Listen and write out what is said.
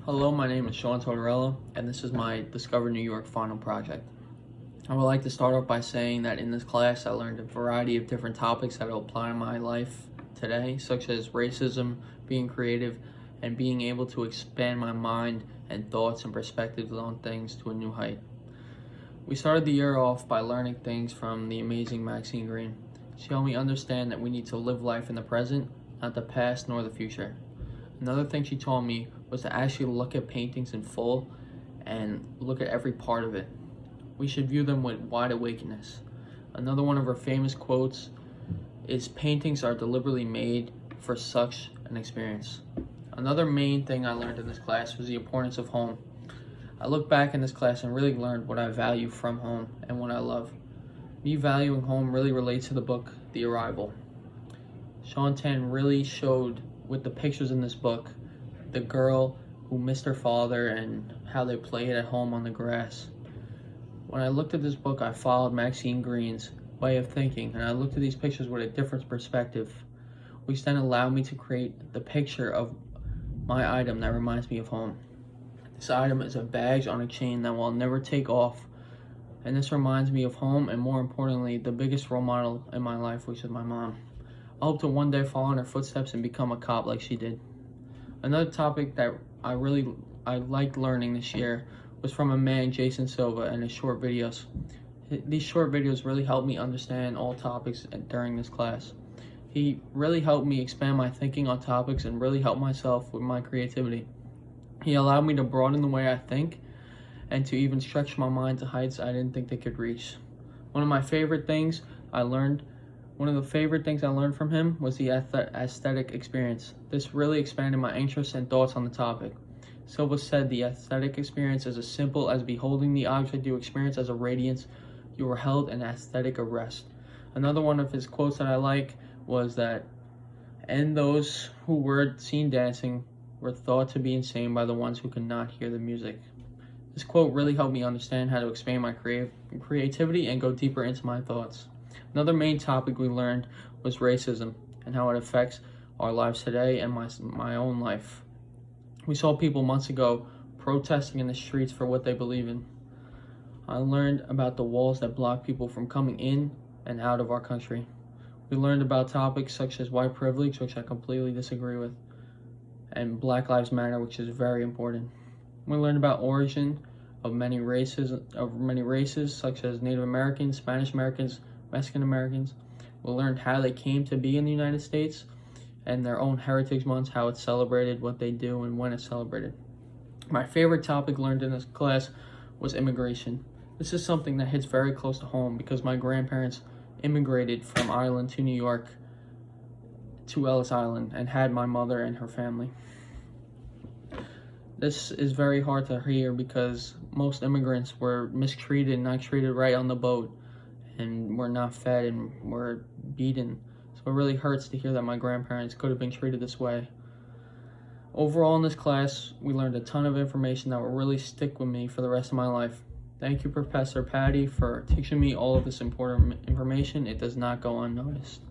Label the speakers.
Speaker 1: Hello, my name is Sean Tortorella, and this is my Discover New York final project. I would like to start off by saying that in this class I learned a variety of different topics that will apply in my life today, such as racism, being creative, and being able to expand my mind and thoughts and perspectives on things to a new height. We started the year off by learning things from the amazing Maxine Greene. She helped me understand that we need to live life in the present, not the past nor the future. Another thing she taught me was to actually look at paintings in full and look at every part of it. We should view them with wide awakeness. Another one of her famous quotes is, "Paintings are deliberately made for such an experience." Another main thing I learned in this class was the importance of home. I look back in this class and really learned what I value from home and what I love. Me valuing home really relates to the book, The Arrival. Shaun Tan really showed with the pictures in this book the girl who missed her father and how they played at home on the grass. When I looked at this book, I followed Maxine Greene's way of thinking, and I looked at these pictures with a different perspective, which then allowed me to create the picture of my item that reminds me of home. This item is a badge on a chain that will never take off, and this reminds me of home, and more importantly, the biggest role model in my life, which is my mom. I hope to one day follow in her footsteps and become a cop like she did. Another topic that I liked learning this year was from a man, Jason Silva, and his short videos. These short videos really helped me understand all topics during this class. He really helped me expand my thinking on topics and really help myself with my creativity. He allowed me to broaden the way I think and to even stretch my mind to heights I didn't think they could reach. One of the favorite things I learned from him was the aesthetic experience. This really expanded my interests and thoughts on the topic. Silva said the aesthetic experience is as simple as beholding the object you experience as a radiance. You are held in aesthetic arrest. Another one of his quotes that I like was that, "And those who were seen dancing were thought to be insane by the ones who could not hear the music." This quote really helped me understand how to expand my creativity and go deeper into my thoughts. Another main topic we learned was racism and how it affects our lives today and my own life. We saw people months ago protesting in the streets for what they believe in. I learned about the walls that block people from coming in and out of our country. We learned about topics such as white privilege, which I completely disagree with, and Black Lives Matter, which is very important. We learned about origin of many races, such as Native Americans, Spanish Americans, Mexican Americans. We learned how they came to be in the United States and their own heritage months, how it's celebrated, what they do, and when it's celebrated. My favorite topic learned in this class was immigration. This is something that hits very close to home because my grandparents immigrated from Ireland to New York to Ellis Island and had my mother and her family. This is very hard to hear because most immigrants were mistreated, not treated right on the boat, and were not fed and were beaten. So it really hurts to hear that my grandparents could have been treated this way. Overall in this class, we learned a ton of information that will really stick with me for the rest of my life. Thank you, Professor Patty, for teaching me all of this important information. It does not go unnoticed.